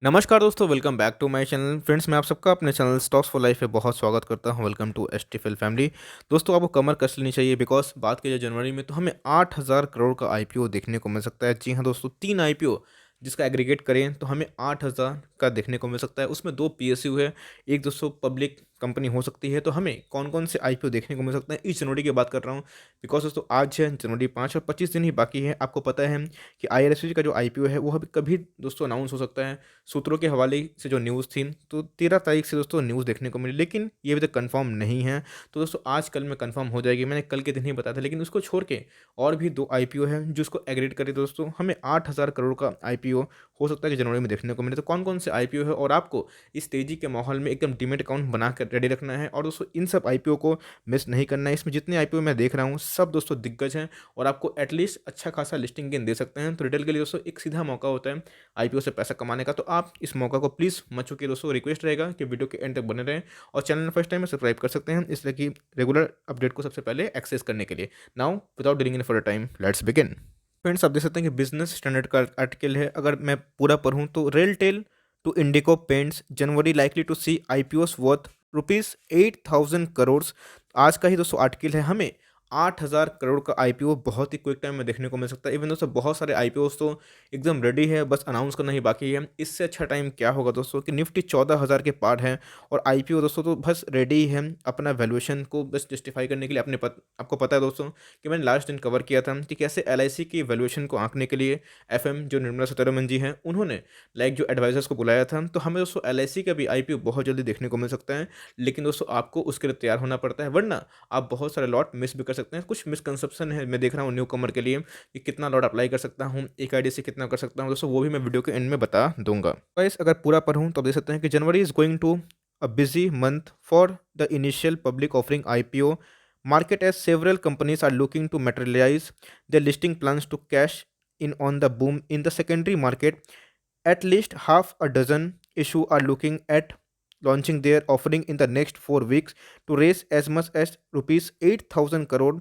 नमस्कार दोस्तों, welcome back to my channel. Friends, मैं आप सबका अपने चैनल स्टॉक्स फॉर लाइफ में बहुत स्वागत करता हूं। Welcome to STFL family. दोस्तों, आपको कमर कस लेनी चाहिए बिकॉज बात की जाए जनवरी में तो हमें 8,000 करोड़ का आईपीओ देखने को मिल सकता है। जी हां दोस्तों, 3 आईपीओ जिसका एग्रीगेट करें तो हमें 8,000 का देखने को मिल सकता है। उसमें 2 पीएसयू है, एक दोस्तों पब्लिक कंपनी हो सकती है। तो हमें कौन कौन से आईपीओ देखने को मिल सकते हैं इस जनवरी की बात कर रहा हूँ। बिकॉज दोस्तों आज है जनवरी 5 और 25 दिन ही बाकी है। आपको पता है कि आईआरएफसी का जो आईपीओ है वो अभी कभी दोस्तों अनाउंस हो सकता है। सूत्रों के हवाले से जो न्यूज़ थी तो 13 तारीख से दोस्तों न्यूज़ देखने को मिली, लेकिन ये अभी तक कंफर्म नहीं है। तो दोस्तों आज कल में कंफर्म हो जाएगी। मैंने कल के दिन ही बताया था, लेकिन उसको छोड़ के और भी 2 आईपीओ हैं जो उसको एग्रीड करे। दोस्तों हमें 8,000 करोड़ का आईपीओ हो सकता है कि जनवरी में देखने को मिले। तो कौन कौन से आईपीओ है और आपको इस तेजी के माहौल में एकदम डीमेट अकाउंट बना कर रेडी रखना है। और दोस्तों इन सब आईपीओ को मिस नहीं करना है। इसमें जितने आईपीओ मैं देख रहा हूँ सब दोस्तों दिग्गज हैं और आपको एटलीस्ट अच्छा खासा लिस्टिंग गेन दे सकते हैं। तो रिटेल के लिए दोस्तों एक सीधा मौका होता है आईपीओ से पैसा कमाने का। तो आप इस मौका को प्लीज़ मत चूकिए दोस्तों। रिक्वेस्ट रहेगा कि वीडियो के एंड तक बने रहें और चैनल में फर्स्ट टाइम में सब्सक्राइब कर सकते हैं, इसलिए कि रेगुलर अपडेट को सबसे पहले एक्सेस करने के लिए। Now without dealing in for time, let's begin. Friends, आप देख सकते हैं कि बिजनेस स्टैंडर्ड का आर्टिकल है। अगर मैं पूरा पढ़ूँ तो RailTel to Indigo Paints January likely to see IPOs worth rupees 8,000 crore. आज का ही दोस्तों आर्टिकल है। हमें 8,000 करोड़ का आईपीओ बहुत ही क्विक टाइम में देखने को मिल सकता है। इवन दोस्तों बहुत सारे आईपीओस तो एकदम रेडी है, बस अनाउंस करना ही बाकी है। इससे अच्छा टाइम क्या होगा दोस्तों कि निफ्टी 14,000 के पार है और आईपीओ दोस्तों तो बस रेडी ही है अपना वैल्यूएशन को बस जस्टिफाई करने के लिए। आपको पता है दोस्तों कि मैंने लास्ट दिन कवर किया था कि कैसे एलआईसी की वैल्यूएशन को आंकने के लिए एफएम जो निर्मला सीतारमण जी हैं उन्होंने जो एडवाइजर्स को बुलाया था। तो हमें दोस्तों एलआईसी का भी आईपीओ बहुत जल्दी देखने को मिल सकता है, लेकिन दोस्तों आपको उसके लिए तैयार होना पड़ता है, वरना आप बहुत सारे लॉट मिस भी कर सकते हैं। कुछ मिसकंसेप्शन है, मैं देख रहा हूँ न्यू कमर के लिए कि कितना लॉट अप्लाई कर सकता हूँ, एक आईडी से कितना कर सकता हूँ दोस्तों, वो भी मैं वीडियो के एंड में बता दूंगा। गाइस, अगर पूरा पढ़ूँ तो आप देख सकते हैं कि January is going to a busy month for the initial public offering IPO market as several companies are looking to materialize their listing plans to cash in on the boom in the secondary market. At least half a dozen issue are looking at launching their offering in the next 4 weeks to raise as much as rupees 8,000 crore,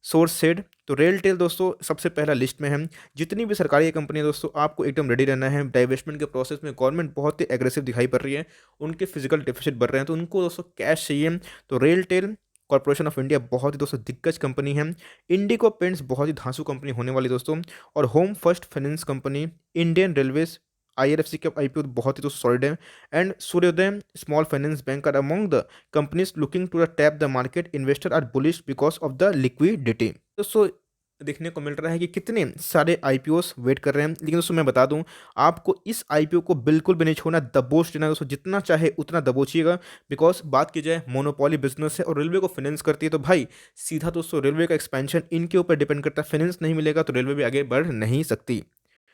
source said. तो रेलटेल दोस्तों सबसे पहला list में है। जितनी भी सरकारी company दोस्तों आपको एकदम रेडी रहना है। डाइवेस्टमेंट के प्रोसेस में गवर्नमेंट बहुत ही एग्रेसिव दिखाई पड़ रही है, उनके फिजिकल डिफिसिट बढ़ रहे हैं, तो उनको दोस्तों कैश चाहिए। तो रेलटेल कॉर्पोरेशन ऑफ इंडिया बहुत ही दोस्तों दिग्गज कंपनी है। इंडिको पेंट्स बहुत ही धांसू कंपनी होने वाली दोस्तों। और Home First Finance company, Indian Railways, IRFC के आईपीओ बहुत ही दोस्तों सॉलिड है। And Suryoday small finance bank are among the companies looking to tap the market. Investor are bullish because of the liquidity. दोस्तों देखने को मिल रहा है कि कितने सारे आईपीओस वेट कर रहे हैं, लेकिन दोस्तों मैं बता दूं आपको इस आईपीओ को बिल्कुल भी नहीं छोड़ना, दबोच लेना दोस्तों, जितना चाहे उतना दबोचिएगा। बिकॉज बात की जाए मोनोपोली बिजनेस है और रेलवे को फाइनेंस करती है, तो भाई सीधा दोस्तों रेलवे का एक्सपेंशन इनके ऊपर डिपेंड करता है। फाइनेंस नहीं मिलेगा तो रेलवे भी आगे बढ़ नहीं सकती।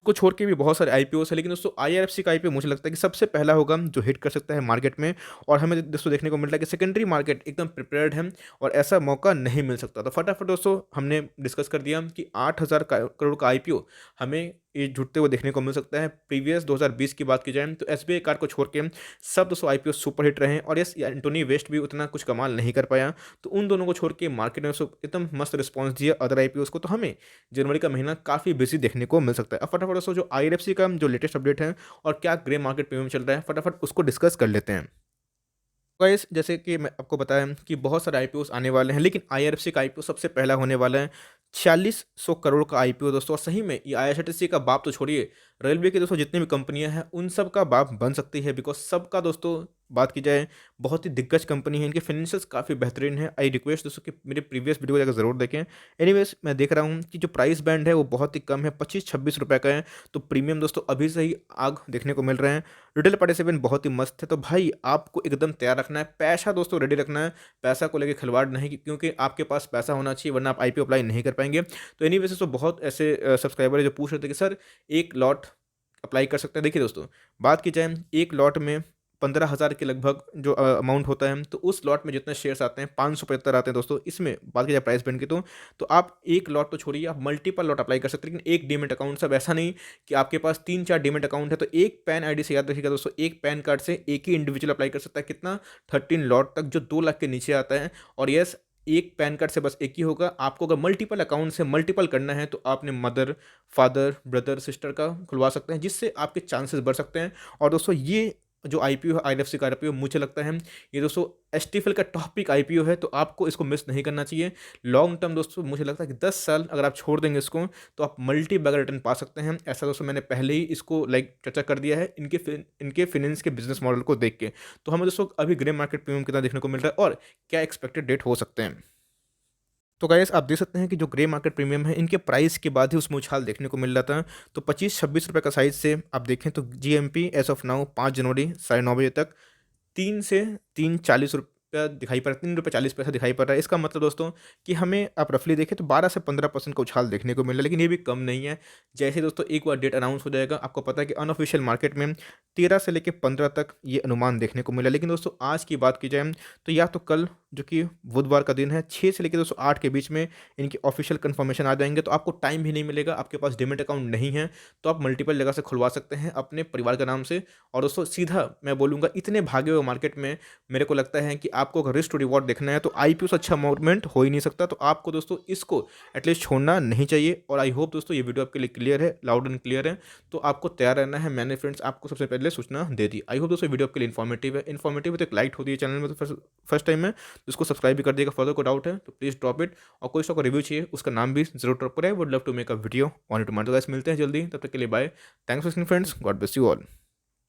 को छोड़ के भी बहुत सारे आईपीओस है, लेकिन दोस्तों आईआरएफसी का आईपीओ मुझे लगता है कि सबसे पहला होगा जो हिट कर सकता है मार्केट में। और हमें दोस्तों देखने को मिल रहा है कि सेकेंडरी मार्केट एकदम प्रिपेयर्ड है और ऐसा मौका नहीं मिल सकता। तो फटाफट दोस्तों हमने डिस्कस कर दिया कि 8,000 करोड़ का आईपीओ हमें ये जुटते हुए देखने को मिल सकता है। प्रीवियस 2020 की बात की जाए तो एसबीआई कार्ड को छोड़ के सब दोस्तों आईपीओ सुपर हिट रहे हैं। और यस, एंटोनी वेस्ट भी उतना कुछ कमाल नहीं कर पाया। तो उन दोनों को छोड़ के मार्केट ने एकदम मस्त रिस्पॉन्स दिया अदर आईपीओस को। तो हमें जनवरी का महीना काफ़ी बिजी देखने को मिल सकता है। अब फटाफट दोस्तों जो आईआरएफसी का जो लेटेस्ट अपडेट है और क्या ग्रे मार्केट प्रीमियम चल रहा है, फटाफट उसको डिस्कस कर लेते हैं। गाइस, जैसे कि मैं आपको बताया कि बहुत सारे आईपीओस आने वाले हैं, लेकिन आईआरएफसी का आईपीओ सबसे पहला होने वाला है। 4600 करोड़ का आईपीओ दोस्तों। और सही में ये आईआरसीटीसी का बाप तो छोड़िए, रेलवे की दोस्तों जितनी भी कंपनियां हैं उन सब का बाप बन सकती है। बिकॉज सबका दोस्तों बात की जाए बहुत ही दिग्गज कंपनी है, इनके फाइनेंशियल्स काफ़ी बेहतरीन है। आई रिक्वेस्ट दोस्तों कि मेरे प्रीवियस वीडियो को जाकर ज़रूर देखें। एनीवेज, मैं देख रहा हूँ कि जो प्राइस बैंड है वो बहुत ही कम है, 25-26 रुपये का है। तो प्रीमियम दोस्तों अभी से ही आग देखने को मिल रहे हैं। रिटेल पार्टिसिपेंट बहुत ही मस्त है। तो भाई आपको एकदम तैयार रखना है, पैसा दोस्तों रेडी रखना है। पैसा को लेकर खिलवाड़ नहीं, क्योंकि आपके पास पैसा होना चाहिए, वरना आप आईपीओ अप्लाई नहीं कर पाएंगे। तो एनी वैसे तो बहुत ऐसे सब्सक्राइबर है जो पूछ रहे थे कि सर एक लॉट अप्लाई कर सकते हैं। देखिए दोस्तों, बात की जाए एक लॉट में 15,000 के लगभग जो अमाउंट होता है, तो उस लॉट में जितने शेयर्स आते हैं 575 आते हैं दोस्तों। इसमें बात की जाए प्राइस बैंड की तो आप एक लॉट तो छोड़िए, आप मल्टीपल लॉट अप्लाई कर सकते हैं। लेकिन एक डीमेट अकाउंट सब ऐसा नहीं कि आपके पास 3-4 डीमेट अकाउंट है। तो एक पैन आईडी से याद रखिएगा दोस्तों, एक पैन कार्ड से एक ही इंडिविजुअल अप्लाई कर सकता है। कितना? 13 लॉट तक, जो 2 लाख के नीचे आता है। और यस, एक पैन कार्ड से बस एक ही होगा। आपको अगर मल्टीपल अकाउंट से मल्टीपल करना है तो आपने मदर, फादर, ब्रदर, सिस्टर का खुलवा सकते हैं, जिससे आपके चांसेस बढ़ सकते हैं। और दोस्तों ये जो आईपीओ है, आईएफएससी का आईपीओ, मुझे लगता है ये दोस्तों एसटीएफएल का टॉपिक आईपीओ है, तो आपको इसको मिस नहीं करना चाहिए। लॉन्ग टर्म दोस्तों मुझे लगता है कि 10 साल अगर आप छोड़ देंगे इसको तो आप मल्टी बैगर रिटर्न पा सकते हैं। ऐसा दोस्तों मैंने पहले ही इसको चर्चा कर दिया है इनके फिनेंस के बिजनेस मॉडल को देख के। तो हमें दोस्तों अभी ग्रे मार्केट प्रीमियम कितना देखने को मिल रहा है और क्या एक्सपेक्टेड डेट हो सकते हैं। तो गाइस आप देख सकते हैं कि जो ग्रे मार्केट प्रीमियम है, इनके प्राइस के बाद ही उसमें उछाल देखने को मिल रहा था। तो 25-26 रुपये का साइज से आप देखें तो जीएमपी एज ऑफ नाउ 5 जनवरी 9:30 बजे तक 3 से 3.40 रुपया दिखाई पड़ रहा है, 3 रुपये 40 पैसा दिखाई पड़ रहा है। इसका मतलब दोस्तों कि हमें आप रफली देखें तो 12 से 15% का उछाल देखने को मिल रहा है, लेकिन ये भी कम नहीं है। जैसे दोस्तों एक बार डेट अनाउंस हो जाएगा, आपको पता है कि अनऑफिशियल मार्केट में 13 से लेकर 15 तक ये अनुमान देखने को मिला। लेकिन दोस्तों आज की बात की जाए तो या तो कल जो कि बुधवार का दिन है 6 से लेकर दोस्तों 8 के बीच में इनकी ऑफिशियल कंफर्मेशन आ जाएंगे, तो आपको टाइम भी नहीं मिलेगा। आपके पास डिमेट अकाउंट नहीं है तो आप मल्टीपल जगह से खुलवा सकते हैं अपने परिवार के नाम से। और दोस्तों सीधा मैं बोलूँगा, इतने भागे हुए मार्केट में मेरे को लगता है कि आपको अगर रिस्क टू रिवॉर्ड देखना है तो आईपीओ से अच्छा मूवमेंट हो ही नहीं सकता। तो आपको दोस्तों इसको एटलीस्ट छोड़ना नहीं चाहिए। और आई होप दोस्तों ये वीडियो आपके लिए क्लियर है, लाउड एंड क्लियर है, तो आपको तैयार रहना है। मैंने फ्रेंड्स आपको सबसे पहले सूचना दे दी। आई होप दोस्तों वीडियो आपके लिए इन्फॉर्मेटिव है। इन्फॉर्मेटिव है तो एक लाइक होती है चैनल में, तो फर्स्ट टाइम में तो इसको सब्सक्राइब भी कर दिएगा। फर्दर को डाउट है तो प्लीज़ ड्रॉप इट, और कोई स्टॉक का रिव्यू चाहिए उसका नाम भी जरूर ड्रॉप करें। Would love to make a video on it tomorrow. तो गाइस मिलते हैं जल्दी, तब तक के लिए bye. Thanks for watching friends, God bless you all.